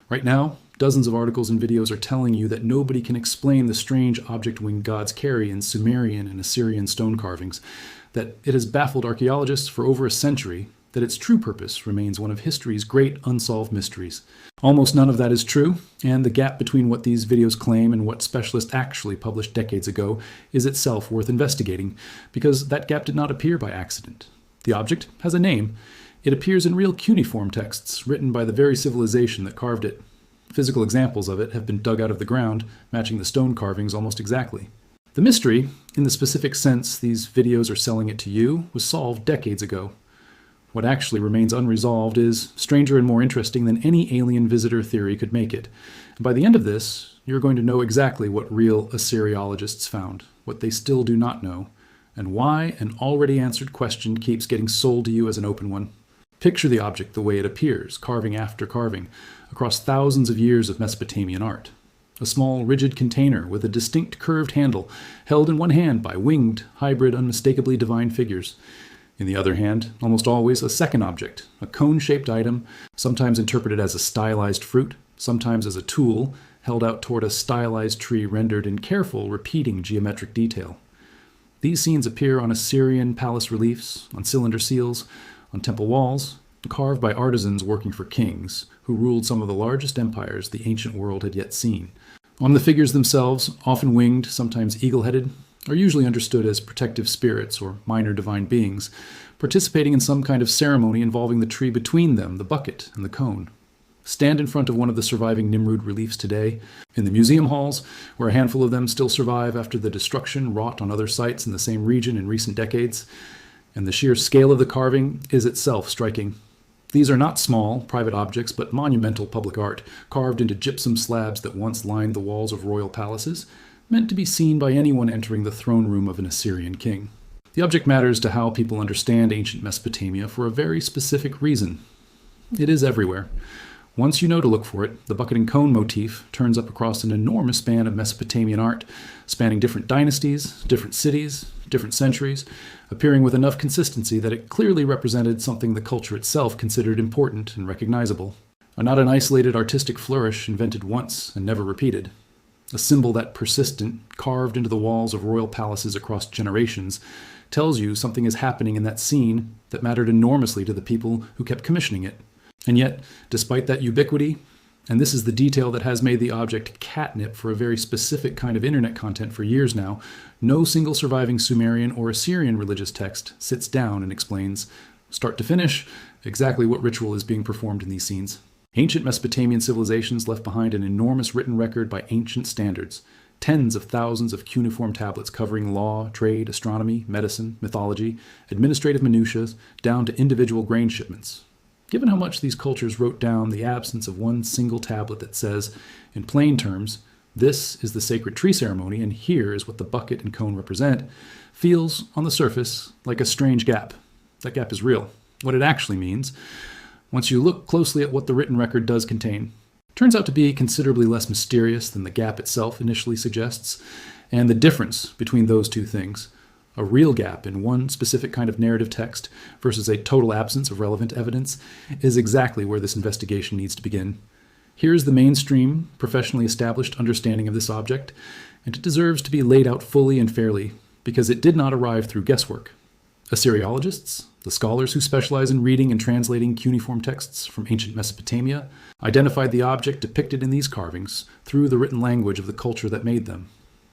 Right now, dozens of articles and videos are telling you that nobody can explain the strange object-winged gods carry in Sumerian and Assyrian stone carvings, that it has baffled archaeologists for over a century, that its true purpose remains one of history's great unsolved mysteries. Almost none of that is true, and the gap between what these videos claim and what specialists actually published decades ago is itself worth investigating, because that gap did not appear by accident. The object has a name. It appears in real cuneiform texts written by the very civilization that carved it. Physical examples of it have been dug out of the ground, matching the stone carvings almost exactly. The mystery, in the specific sense these videos are selling it to you, was solved decades ago. What actually remains unresolved is stranger and more interesting than any alien visitor theory could make it. And by the end of this, you're going to know exactly what real Assyriologists found, what they still do not know, and why an already answered question keeps getting sold to you as an open one. Picture the object the way it appears, carving after carving, across thousands of years of Mesopotamian art. A small, rigid container with a distinct curved handle, held in one hand by winged, hybrid, unmistakably divine figures. In the other hand, almost always a second object, a cone-shaped item, sometimes interpreted as a stylized fruit, sometimes as a tool, held out toward a stylized tree rendered in careful, repeating geometric detail. These scenes appear on Assyrian palace reliefs, on cylinder seals, on temple walls, carved by artisans working for kings, who ruled some of the largest empires the ancient world had yet seen. On the figures themselves, often winged, sometimes eagle-headed, are usually understood as protective spirits or minor divine beings, participating in some kind of ceremony involving the tree between them, the bucket, and the cone. Stand in front of one of the surviving Nimrud reliefs today, in the museum halls, where a handful of them still survive after the destruction wrought on other sites in the same region in recent decades, and the sheer scale of the carving is itself striking. These are not small, private objects, but monumental public art, carved into gypsum slabs that once lined the walls of royal palaces, meant to be seen by anyone entering the throne room of an Assyrian king. The object matters to how people understand ancient Mesopotamia for a very specific reason. It is everywhere. Once you know to look for it, the bucket and cone motif turns up across an enormous span of Mesopotamian art, spanning different dynasties, different cities, different centuries, appearing with enough consistency that it clearly represented something the culture itself considered important and recognizable. Not an isolated artistic flourish invented once and never repeated. A symbol that persistent, carved into the walls of royal palaces across generations, tells you something is happening in that scene that mattered enormously to the people who kept commissioning it. And yet, despite that ubiquity, and this is the detail that has made the object catnip for a very specific kind of internet content for years now, no single surviving Sumerian or Assyrian religious text sits down and explains, start to finish, exactly what ritual is being performed in these scenes. Ancient Mesopotamian civilizations left behind an enormous written record by ancient standards, tens of thousands of cuneiform tablets covering law, trade, astronomy, medicine, mythology, administrative minutiae, down to individual grain shipments. Given how much these cultures wrote down the absence of one single tablet that says, in plain terms, this is the sacred tree ceremony and here is what the bucket and cone represent, feels, on the surface, like a strange gap. That gap is real. What it actually means, once you look closely at what the written record does contain, turns out to be considerably less mysterious than the gap itself initially suggests, and the difference between those two things, a real gap in one specific kind of narrative text versus a total absence of relevant evidence, is exactly where this investigation needs to begin. Here is the mainstream, professionally established understanding of this object, and it deserves to be laid out fully and fairly, because it did not arrive through guesswork. Assyriologists, the scholars who specialize in reading and translating cuneiform texts from ancient Mesopotamia, identified the object depicted in these carvings through the written language of the culture that made them.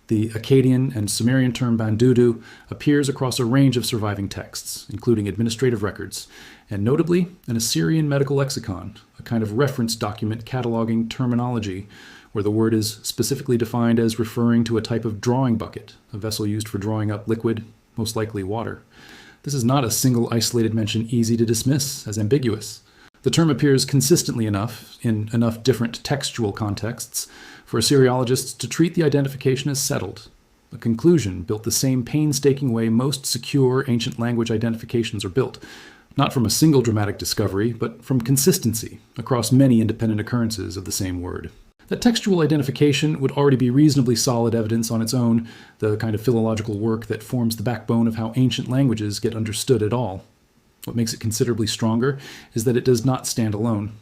The Akkadian and Sumerian term banduddû appears across a range of surviving texts, including administrative records, and notably an Assyrian medical lexicon, a kind of reference document cataloging terminology, where the word is specifically defined as referring to a type of drawing bucket, a vessel used for drawing up liquid, most likely water. This is not a single isolated mention easy to dismiss as ambiguous. The term appears consistently enough, in enough different textual contexts, for Assyriologists to treat the identification as settled, a conclusion built the same painstaking way most secure ancient language identifications are built, not from a single dramatic discovery, but from consistency across many independent occurrences of the same word. That textual identification would already be reasonably solid evidence on its own, the kind of philological work that forms the backbone of how ancient languages get understood at all. What makes it considerably stronger is that it does not stand alone.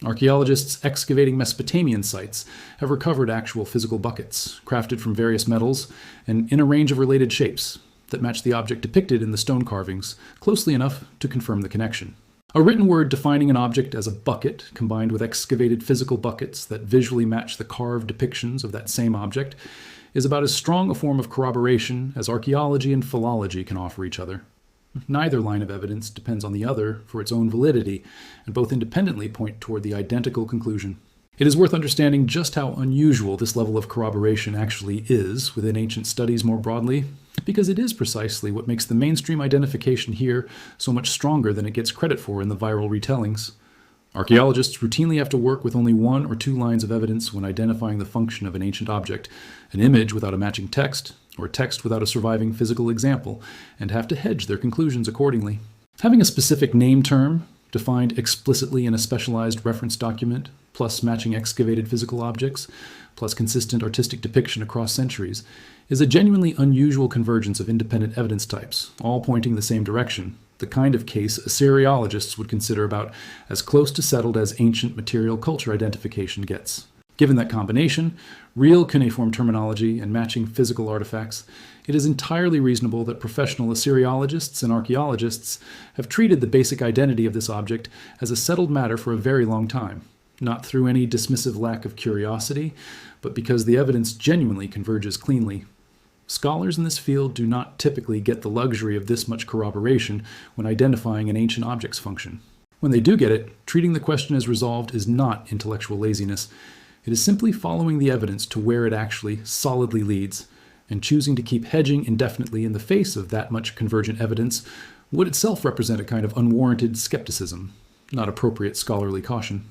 Archaeologists excavating Mesopotamian sites have recovered actual physical buckets, crafted from various metals and in a range of related shapes that match the object depicted in the stone carvings closely enough to confirm the connection. A written word defining an object as a bucket, combined with excavated physical buckets that visually match the carved depictions of that same object, is about as strong a form of corroboration as archaeology and philology can offer each other. Neither line of evidence depends on the other for its own validity, and both independently point toward the identical conclusion. It is worth understanding just how unusual this level of corroboration actually is within ancient studies more broadly, because it is precisely what makes the mainstream identification here so much stronger than it gets credit for in the viral retellings. Archaeologists routinely have to work with only one or two lines of evidence when identifying the function of an ancient object, an image without a matching text, or a text without a surviving physical example, and have to hedge their conclusions accordingly. Having a specific name term, defined explicitly in a specialized reference document, plus matching excavated physical objects, plus consistent artistic depiction across centuries, is a genuinely unusual convergence of independent evidence types, all pointing the same direction, the kind of case Assyriologists would consider about as close to settled as ancient material culture identification gets. Given that combination, real cuneiform terminology and matching physical artifacts, it is entirely reasonable that professional Assyriologists and archaeologists have treated the basic identity of this object as a settled matter for a very long time, not through any dismissive lack of curiosity, but because the evidence genuinely converges cleanly. Scholars in this field do not typically get the luxury of this much corroboration when identifying an ancient object's function. When they do get it, treating the question as resolved is not intellectual laziness. It is simply following the evidence to where it actually solidly leads, and choosing to keep hedging indefinitely in the face of that much convergent evidence would itself represent a kind of unwarranted skepticism, not appropriate scholarly caution.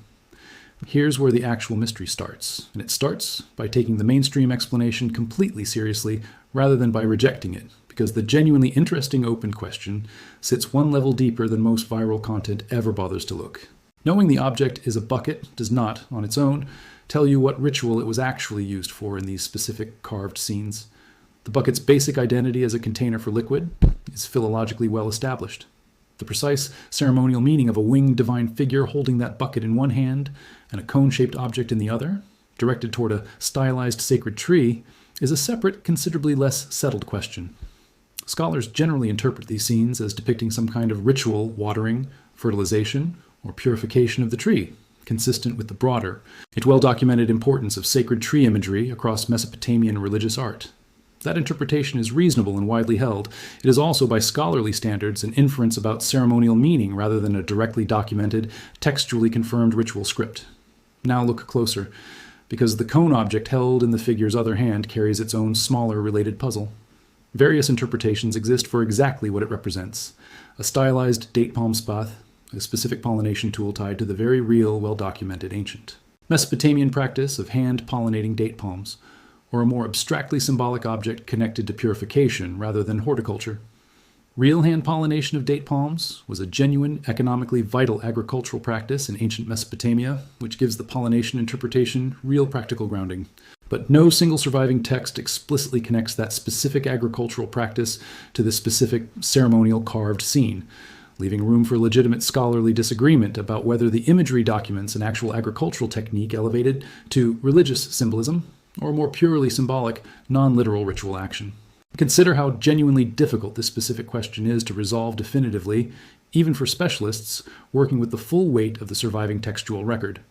Here's where the actual mystery starts, and it starts by taking the mainstream explanation completely seriously rather than by rejecting it, because the genuinely interesting open question sits one level deeper than most viral content ever bothers to look. Knowing the object is a bucket does not, on its own, tell you what ritual it was actually used for in these specific carved scenes. The bucket's basic identity as a container for liquid is philologically well established. The precise ceremonial meaning of a winged divine figure holding that bucket in one hand and a cone-shaped object in the other, directed toward a stylized sacred tree, is a separate, considerably less settled question. Scholars generally interpret these scenes as depicting some kind of ritual watering, fertilization, or purification of the tree, consistent with the broader, yet well-documented importance of sacred tree imagery across Mesopotamian religious art. That interpretation is reasonable and widely held. It is also, by scholarly standards, an inference about ceremonial meaning rather than a directly documented, textually confirmed ritual script. Now look closer, because the cone object held in the figure's other hand carries its own smaller related puzzle. Various interpretations exist for exactly what it represents: a stylized date palm spathe, a specific pollination tool tied to the very real, well-documented ancient Mesopotamian practice of hand-pollinating date palms, or a more abstractly symbolic object connected to purification rather than horticulture. Real hand pollination of date palms was a genuine, economically vital agricultural practice in ancient Mesopotamia, which gives the pollination interpretation real practical grounding. But no single surviving text explicitly connects that specific agricultural practice to the specific ceremonial carved scene, leaving room for legitimate scholarly disagreement about whether the imagery documents an actual agricultural technique elevated to religious symbolism or more purely symbolic, non-literal ritual action. Consider how genuinely difficult this specific question is to resolve definitively, even for specialists working with the full weight of the surviving textual record.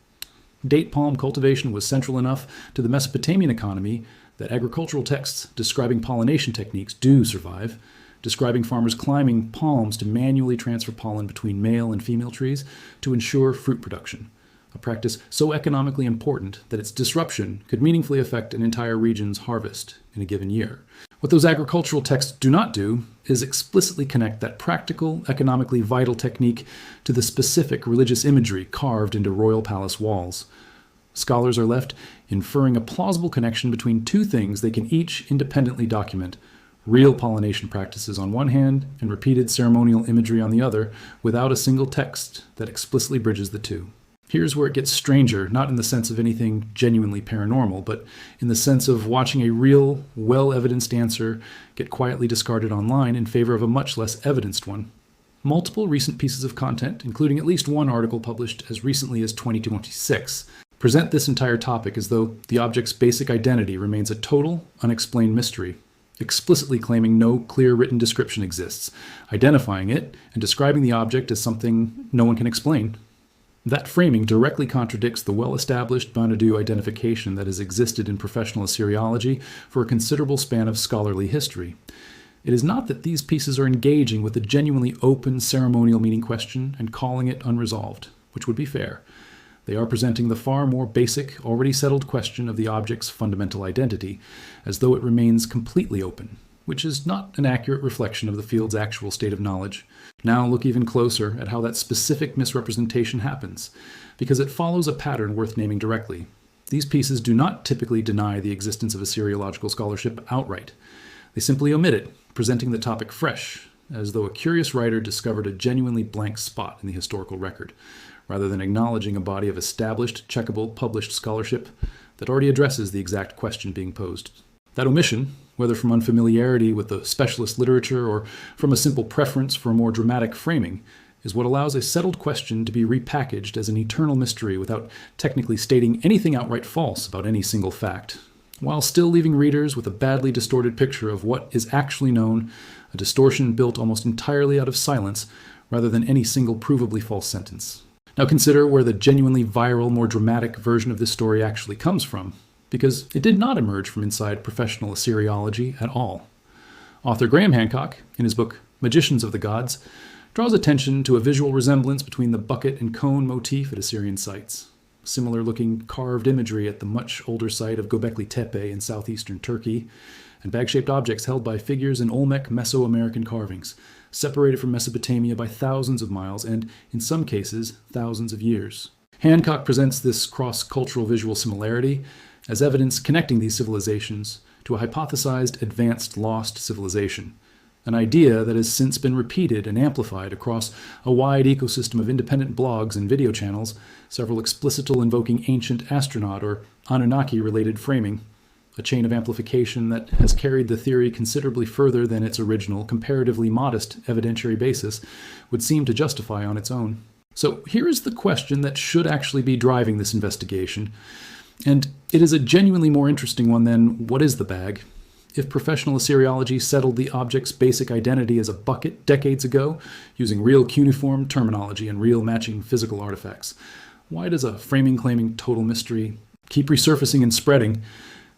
Date palm cultivation was central enough to the Mesopotamian economy that agricultural texts describing pollination techniques do survive, describing farmers climbing palms to manually transfer pollen between male and female trees to ensure fruit production, a practice so economically important that its disruption could meaningfully affect an entire region's harvest in a given year. What those agricultural texts do not do is explicitly connect that practical, economically vital technique to the specific religious imagery carved into royal palace walls. Scholars are left inferring a plausible connection between two things they can each independently document: real pollination practices on one hand and repeated ceremonial imagery on the other, without a single text that explicitly bridges the two. Here's where it gets stranger, not in the sense of anything genuinely paranormal, but in the sense of watching a real, well-evidenced answer get quietly discarded online in favor of a much less evidenced one. Multiple recent pieces of content, including at least one article published as recently as 2026, present this entire topic as though the object's basic identity remains a total, unexplained mystery, explicitly claiming no clear written description exists, identifying it and describing the object as something no one can explain. That framing directly contradicts the well-established banduddû identification that has existed in professional Assyriology for a considerable span of scholarly history. It is not that these pieces are engaging with a genuinely open ceremonial meaning question and calling it unresolved, which would be fair. They are presenting the far more basic, already settled question of the object's fundamental identity, as though it remains completely open, which is not an accurate reflection of the field's actual state of knowledge. Now look even closer at how that specific misrepresentation happens, because it follows a pattern worth naming directly. These pieces do not typically deny the existence of Assyriological scholarship outright. They simply omit it, presenting the topic fresh, as though a curious writer discovered a genuinely blank spot in the historical record, rather than acknowledging a body of established, checkable, published scholarship that already addresses the exact question being posed. That omission, whether from unfamiliarity with the specialist literature or from a simple preference for a more dramatic framing, is what allows a settled question to be repackaged as an eternal mystery without technically stating anything outright false about any single fact, while still leaving readers with a badly distorted picture of what is actually known, a distortion built almost entirely out of silence rather than any single provably false sentence. Now consider where the genuinely viral, more dramatic version of this story actually comes from, because it did not emerge from inside professional Assyriology at all. Author Graham Hancock, in his book Magicians of the Gods, draws attention to a visual resemblance between the bucket and cone motif at Assyrian sites, similar-looking carved imagery at the much older site of Göbekli Tepe in southeastern Turkey, and bag-shaped objects held by figures in Olmec Mesoamerican carvings, separated from Mesopotamia by thousands of miles and, in some cases, thousands of years. Hancock presents this cross-cultural visual similarity as evidence connecting these civilizations to a hypothesized advanced lost civilization, an idea that has since been repeated and amplified across a wide ecosystem of independent blogs and video channels, several explicitly invoking ancient astronaut or Anunnaki-related framing, a chain of amplification that has carried the theory considerably further than its original, comparatively modest evidentiary basis would seem to justify on its own. So here is the question that should actually be driving this investigation, and it is a genuinely more interesting one than what is the bag? If professional Assyriology settled the object's basic identity as a bucket decades ago, using real cuneiform terminology and real matching physical artifacts, why does a framing claiming total mystery keep resurfacing and spreading?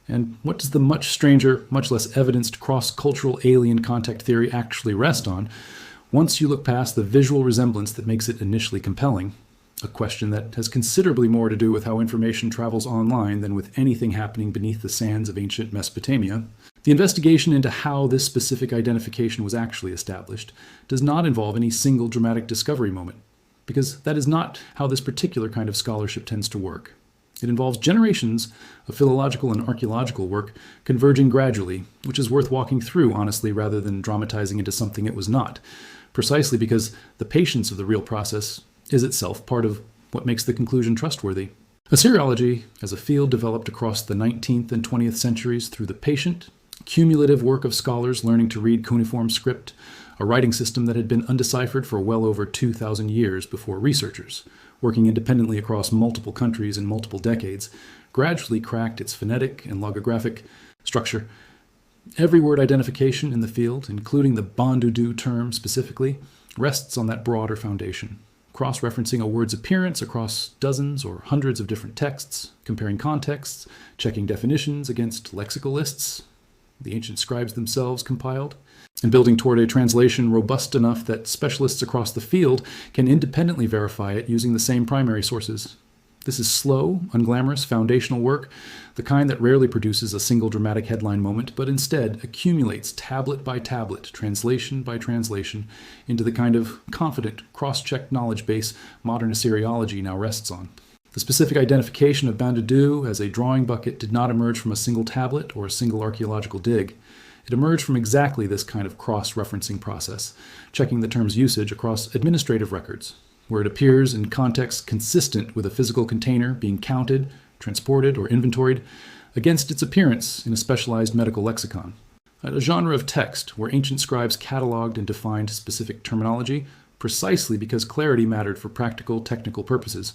And what does the much stranger, much less evidenced cross-cultural alien contact theory actually rest on, once you look past the visual resemblance that makes it initially compelling? A question that has considerably more to do with how information travels online than with anything happening beneath the sands of ancient Mesopotamia. The investigation into how this specific identification was actually established does not involve any single dramatic discovery moment, because that is not how this particular kind of scholarship tends to work. It involves generations of philological and archaeological work converging gradually, which is worth walking through, honestly, rather than dramatizing into something it was not, precisely because the patience of the real process is itself part of what makes the conclusion trustworthy. Assyriology, as a field, developed across the 19th and 20th centuries through the patient, cumulative work of scholars learning to read cuneiform script, a writing system that had been undeciphered for well over 2,000 years before researchers, working independently across multiple countries in multiple decades, gradually cracked its phonetic and logographic structure. Every word identification in the field, including the banduddû term specifically, rests on that broader foundation, cross-referencing a word's appearance across dozens or hundreds of different texts, comparing contexts, checking definitions against lexical lists the ancient scribes themselves compiled, and building toward a translation robust enough that specialists across the field can independently verify it using the same primary sources. This is slow, unglamorous, foundational work, the kind that rarely produces a single dramatic headline moment, but instead accumulates tablet by tablet, translation by translation, into the kind of confident, cross-checked knowledge base modern Assyriology now rests on. The specific identification of banduddû as a drawing bucket did not emerge from a single tablet or a single archaeological dig. It emerged from exactly this kind of cross-referencing process, checking the term's usage across administrative records, where it appears in context consistent with a physical container being counted, transported, or inventoried, against its appearance in a specialized medical lexicon. A genre of text where ancient scribes cataloged and defined specific terminology, precisely because clarity mattered for practical, technical purposes.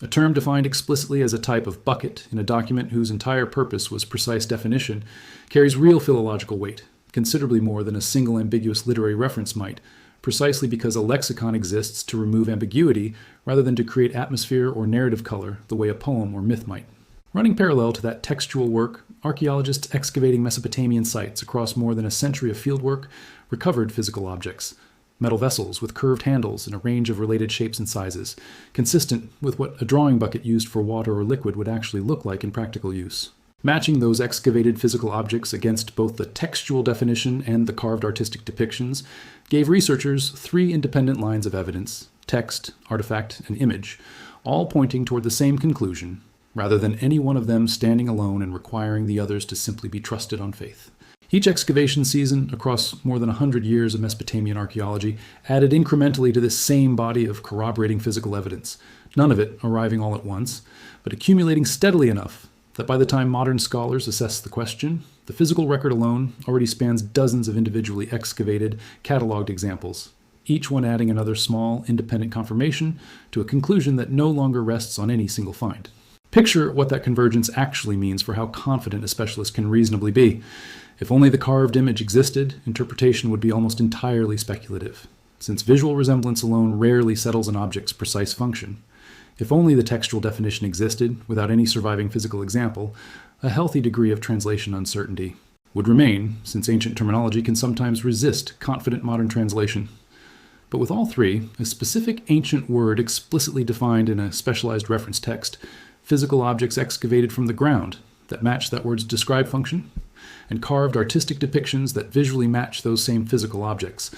A term defined explicitly as a type of bucket in a document whose entire purpose was precise definition carries real philological weight, considerably more than a single ambiguous literary reference might, precisely because a lexicon exists to remove ambiguity rather than to create atmosphere or narrative color the way a poem or myth might. Running parallel to that textual work, archaeologists excavating Mesopotamian sites across more than a century of fieldwork recovered physical objects, metal vessels with curved handles in a range of related shapes and sizes, consistent with what a drawing bucket used for water or liquid would actually look like in practical use. Matching those excavated physical objects against both the textual definition and the carved artistic depictions gave researchers three independent lines of evidence: text, artifact, and image, all pointing toward the same conclusion, rather than any one of them standing alone and requiring the others to simply be trusted on faith. Each excavation season, across more than 100 years of Mesopotamian archaeology, added incrementally to this same body of corroborating physical evidence, none of it arriving all at once, but accumulating steadily enough that by the time modern scholars assess the question, the physical record alone already spans dozens of individually excavated, catalogued examples, each one adding another small, independent confirmation to a conclusion that no longer rests on any single find. Picture what that convergence actually means for how confident a specialist can reasonably be. If only the carved image existed, interpretation would be almost entirely speculative, since visual resemblance alone rarely settles an object's precise function. If only the textual definition existed, without any surviving physical example, a healthy degree of translation uncertainty would remain, since ancient terminology can sometimes resist confident modern translation. But with all three, a specific ancient word explicitly defined in a specialized reference text, physical objects excavated from the ground that match that word's described function, and carved artistic depictions that visually match those same physical objects,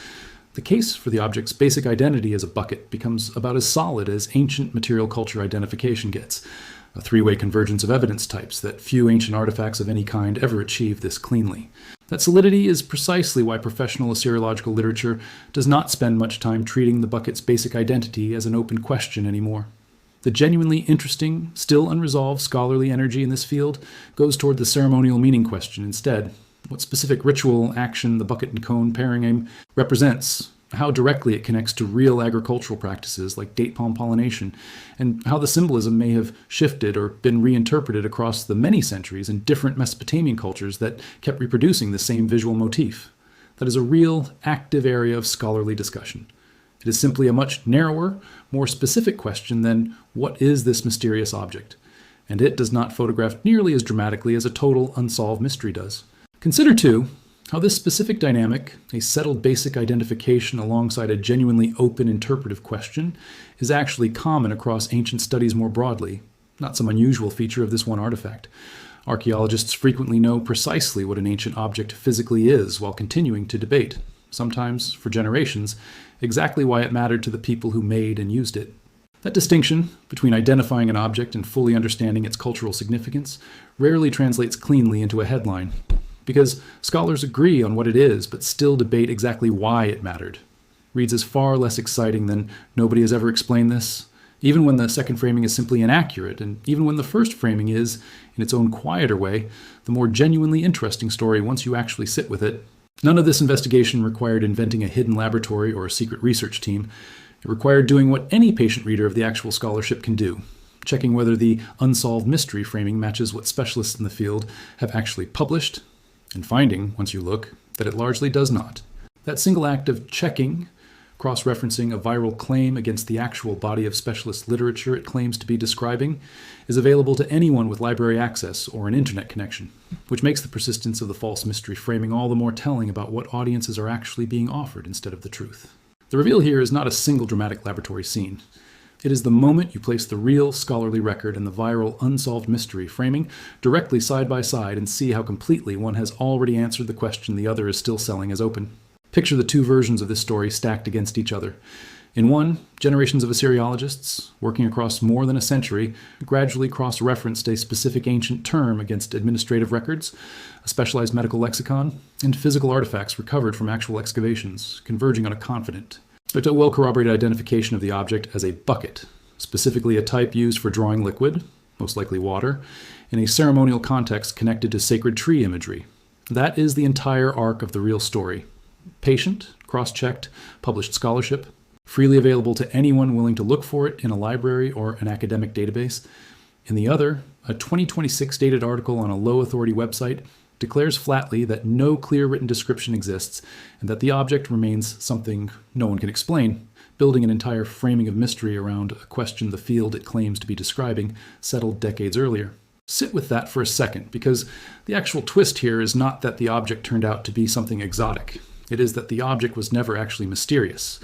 the case for the object's basic identity as a bucket becomes about as solid as ancient material culture identification gets, a three-way convergence of evidence types that few ancient artifacts of any kind ever achieve this cleanly. That solidity is precisely why professional Assyriological literature does not spend much time treating the bucket's basic identity as an open question anymore. The genuinely interesting, still unresolved scholarly energy in this field goes toward the ceremonial meaning question instead. What specific ritual, action the bucket and cone pairing aim represents, how directly it connects to real agricultural practices like date palm pollination, and how the symbolism may have shifted or been reinterpreted across the many centuries in different Mesopotamian cultures that kept reproducing the same visual motif. That is a real, active area of scholarly discussion. It is simply a much narrower, more specific question than what is this mysterious object, and it does not photograph nearly as dramatically as a total unsolved mystery does. Consider, too, how this specific dynamic, a settled basic identification alongside a genuinely open interpretive question, is actually common across ancient studies more broadly, not some unusual feature of this one artifact. Archaeologists frequently know precisely what an ancient object physically is while continuing to debate, sometimes for generations, exactly why it mattered to the people who made and used it. That distinction between identifying an object and fully understanding its cultural significance rarely translates cleanly into a headline, because scholars agree on what it is but still debate exactly why it mattered. Reads as far less exciting than "nobody has ever explained this," even when the second framing is simply inaccurate, and even when the first framing is, in its own quieter way, the more genuinely interesting story once you actually sit with it. None of this investigation required inventing a hidden laboratory or a secret research team. It required doing what any patient reader of the actual scholarship can do, checking whether the unsolved mystery framing matches what specialists in the field have actually published, and finding, once you look, that it largely does not. That single act of checking, cross-referencing a viral claim against the actual body of specialist literature it claims to be describing, is available to anyone with library access or an internet connection, which makes the persistence of the false mystery framing all the more telling about what audiences are actually being offered instead of the truth. The reveal here is not a single dramatic laboratory scene. It is the moment you place the real scholarly record and the viral unsolved mystery framing directly side by side and see how completely one has already answered the question the other is still selling as open. Picture the two versions of this story stacked against each other. In one, generations of Assyriologists, working across more than a century, gradually cross-referenced a specific ancient term against administrative records, a specialized medical lexicon, and physical artifacts recovered from actual excavations, converging on a confident, but a well-corroborated identification of the object as a bucket, specifically a type used for drawing liquid, most likely water, in a ceremonial context connected to sacred tree imagery. That is the entire arc of the real story. Patient, cross-checked, published scholarship, freely available to anyone willing to look for it in a library or an academic database. In the other, a 2026 dated article on a low-authority website declares flatly that no clear written description exists and that the object remains something no one can explain, building an entire framing of mystery around a question the field it claims to be describing settled decades earlier. Sit with that for a second, because the actual twist here is not that the object turned out to be something exotic. It is that the object was never actually mysterious.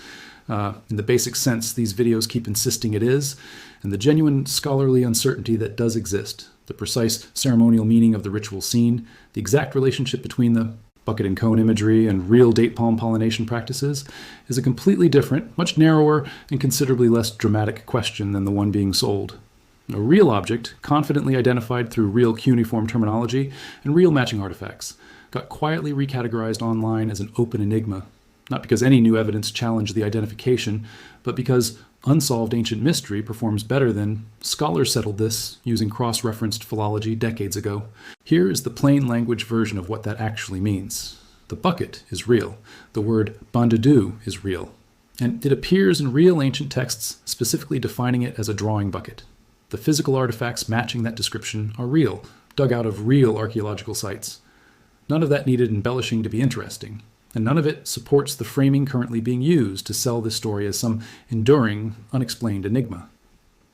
In the basic sense, these videos keep insisting it is, and the genuine scholarly uncertainty that does exist, the precise ceremonial meaning of the ritual scene, the exact relationship between the bucket and cone imagery and real date palm pollination practices, is a completely different, much narrower, and considerably less dramatic question than the one being sold. A real object, confidently identified through real cuneiform terminology and real matching artifacts, got quietly recategorized online as an open enigma, not because any new evidence challenged the identification, but because unsolved ancient mystery performs better than scholars settled this using cross-referenced philology decades ago. Here is the plain language version of what that actually means. The bucket is real. The word banduddû is real. And it appears in real ancient texts, specifically defining it as a drawing bucket. The physical artifacts matching that description are real, dug out of real archaeological sites. None of that needed embellishing to be interesting, and none of it supports the framing currently being used to sell this story as some enduring, unexplained enigma.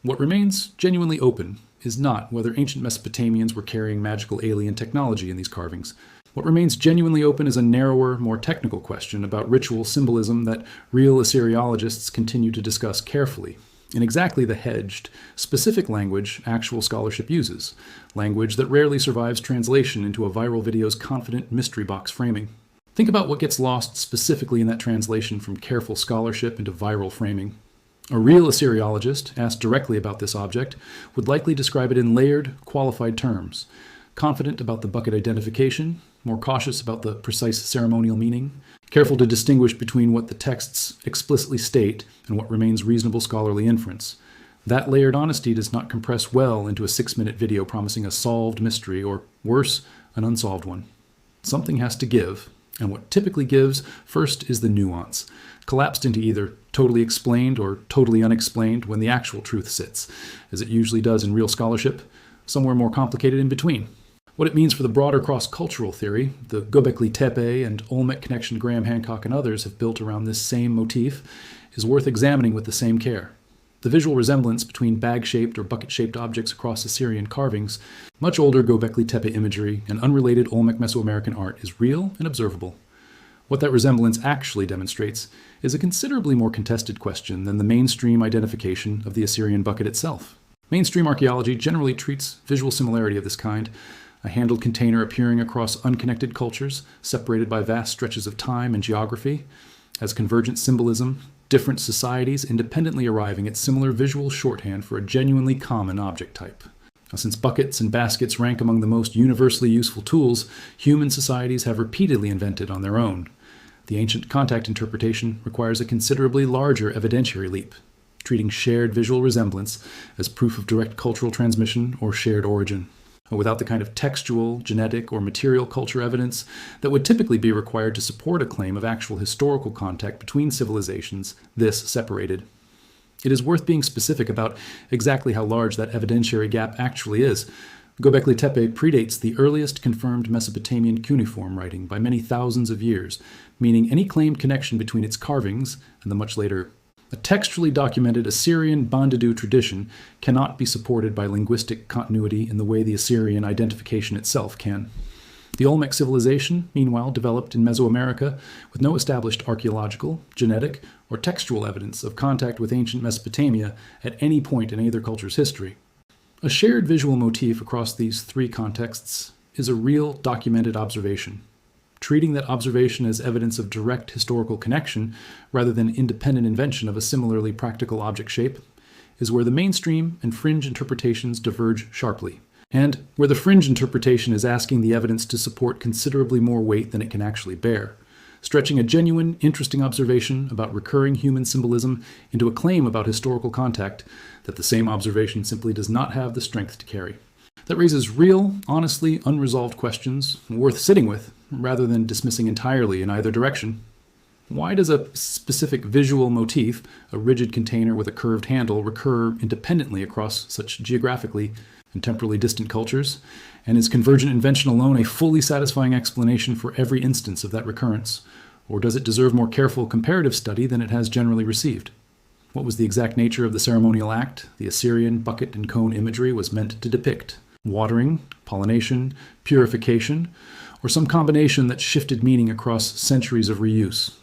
What remains genuinely open is not whether ancient Mesopotamians were carrying magical alien technology in these carvings. What remains genuinely open is a narrower, more technical question about ritual symbolism that real Assyriologists continue to discuss carefully, in exactly the hedged, specific language actual scholarship uses, language that rarely survives translation into a viral video's confident mystery box framing. Think about what gets lost specifically in that translation from careful scholarship into viral framing. A real Assyriologist, asked directly about this object, would likely describe it in layered, qualified terms, confident about the bucket identification, more cautious about the precise ceremonial meaning, careful to distinguish between what the texts explicitly state and what remains reasonable scholarly inference. That layered honesty does not compress well into a 6-minute video promising a solved mystery, or worse, an unsolved one. Something has to give, and what typically gives first is the nuance, collapsed into either totally explained or totally unexplained when the actual truth sits, as it usually does in real scholarship, somewhere more complicated in between. What it means for the broader cross-cultural theory, the Göbekli Tepe and Olmec connection Graham Hancock and others have built around this same motif, is worth examining with the same care. The visual resemblance between bag-shaped or bucket-shaped objects across Assyrian carvings, much older Göbekli Tepe imagery, and unrelated Olmec Mesoamerican art is real and observable. What that resemblance actually demonstrates is a considerably more contested question than the mainstream identification of the Assyrian bucket itself. Mainstream archaeology generally treats visual similarity of this kind, a handled container appearing across unconnected cultures, separated by vast stretches of time and geography, as convergent symbolism, different societies independently arriving at similar visual shorthand for a genuinely common object type. Now, since buckets and baskets rank among the most universally useful tools human societies have repeatedly invented on their own, the ancient contact interpretation requires a considerably larger evidentiary leap, treating shared visual resemblance as proof of direct cultural transmission or shared origin, without the kind of textual, genetic, or material culture evidence that would typically be required to support a claim of actual historical contact between civilizations this separated. It is worth being specific about exactly how large that evidentiary gap actually is. Göbekli Tepe predates the earliest confirmed Mesopotamian cuneiform writing by many thousands of years, meaning any claimed connection between its carvings and the much later a textually documented Assyrian banduddû tradition cannot be supported by linguistic continuity in the way the Assyrian identification itself can. The Olmec civilization, meanwhile, developed in Mesoamerica with no established archaeological, genetic, or textual evidence of contact with ancient Mesopotamia at any point in either culture's history. A shared visual motif across these three contexts is a real documented observation. Treating that observation as evidence of direct historical connection rather than independent invention of a similarly practical object shape is where the mainstream and fringe interpretations diverge sharply, and where the fringe interpretation is asking the evidence to support considerably more weight than it can actually bear, stretching a genuine, interesting observation about recurring human symbolism into a claim about historical contact that the same observation simply does not have the strength to carry. That raises real, honestly unresolved questions worth sitting with, rather than dismissing entirely in either direction. Why does a specific visual motif, a rigid container with a curved handle, recur independently across such geographically and temporally distant cultures? And is convergent invention alone a fully satisfying explanation for every instance of that recurrence? Or does it deserve more careful comparative study than it has generally received? What was the exact nature of the ceremonial act the Assyrian bucket and cone imagery was meant to depict? Watering, pollination, purification, or some combination that shifted meaning across centuries of reuse?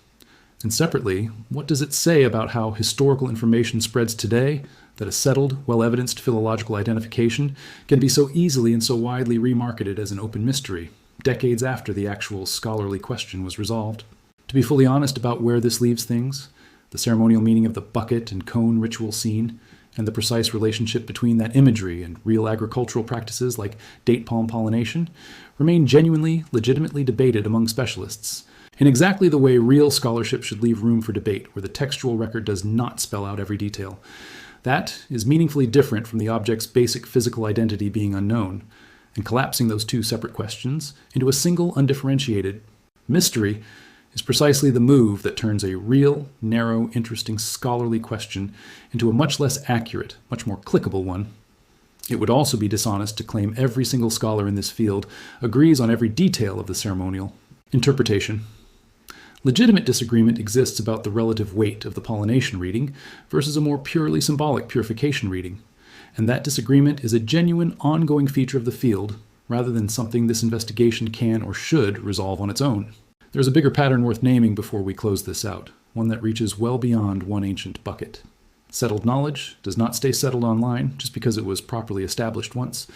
And separately, what does it say about how historical information spreads today that a settled, well-evidenced philological identification can be so easily and so widely remarketed as an open mystery, decades after the actual scholarly question was resolved? To be fully honest about where this leaves things, the ceremonial meaning of the bucket and cone ritual scene, and the precise relationship between that imagery and real agricultural practices like date palm pollination, remain genuinely, legitimately debated among specialists, in exactly the way real scholarship should leave room for debate, where the textual record does not spell out every detail. That is meaningfully different from the object's basic physical identity being unknown, and collapsing those two separate questions into a single undifferentiated mystery is precisely the move that turns a real, narrow, interesting scholarly question into a much less accurate, much more clickable one. It would also be dishonest to claim every single scholar in this field agrees on every detail of the ceremonial. Interpretation. Legitimate disagreement exists about the relative weight of the pollination reading versus a more purely symbolic purification reading, and that disagreement is a genuine, ongoing feature of the field rather than something this investigation can or should resolve on its own. There's a bigger pattern worth naming before we close this out, one that reaches well beyond one ancient bucket. Settled knowledge does not stay settled online just because it was properly established once.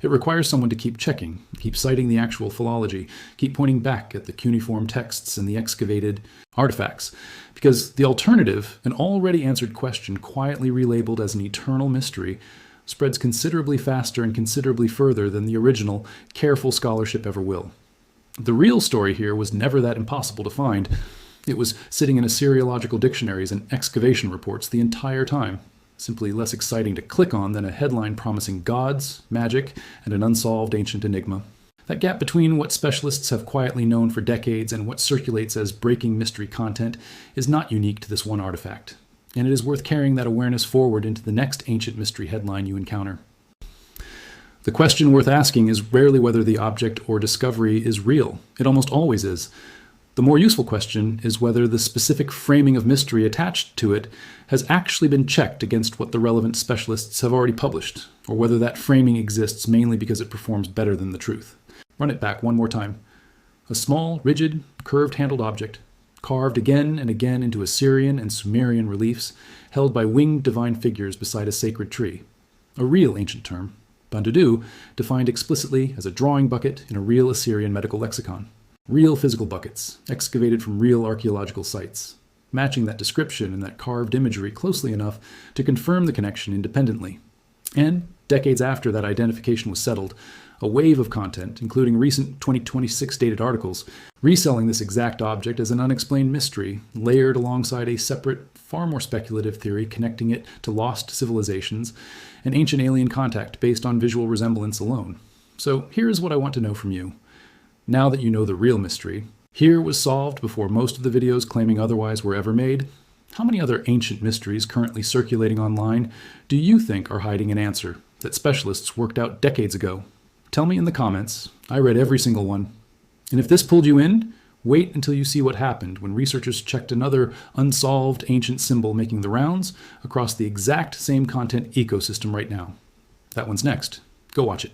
It requires someone to keep checking, keep citing the actual philology, keep pointing back at the cuneiform texts and the excavated artifacts, because the alternative, an already answered question quietly relabeled as an eternal mystery, spreads considerably faster and considerably further than the original, careful scholarship ever will. The real story here was never that impossible to find. It was sitting in Assyriological dictionaries and excavation reports the entire time, simply less exciting to click on than a headline promising gods, magic, and an unsolved ancient enigma. That gap between what specialists have quietly known for decades and what circulates as breaking mystery content is not unique to this one artifact, and it is worth carrying that awareness forward into the next ancient mystery headline you encounter. The question worth asking is rarely whether the object or discovery is real. It almost always is. The more useful question is whether the specific framing of mystery attached to it has actually been checked against what the relevant specialists have already published, or whether that framing exists mainly because it performs better than the truth. Run it back one more time. A small, rigid, curved-handled object, carved again and again into Assyrian and Sumerian reliefs, held by winged divine figures beside a sacred tree. A real ancient term. Banduddû, defined explicitly as a drawing bucket in a real Assyrian medical lexicon. Real physical buckets, excavated from real archaeological sites, matching that description and that carved imagery closely enough to confirm the connection independently. And, decades after that identification was settled, a wave of content, including recent 2026 dated articles, reselling this exact object as an unexplained mystery, layered alongside a separate, far more speculative theory connecting it to lost civilizations and ancient alien contact based on visual resemblance alone. So here's what I want to know from you. Now that you know the real mystery, here was solved before most of the videos claiming otherwise were ever made, how many other ancient mysteries currently circulating online do you think are hiding an answer that specialists worked out decades ago? Tell me in the comments. I read every single one. And if this pulled you in, wait until you see what happened when researchers checked another unsolved ancient symbol making the rounds across the exact same content ecosystem right now. That one's next. Go watch it.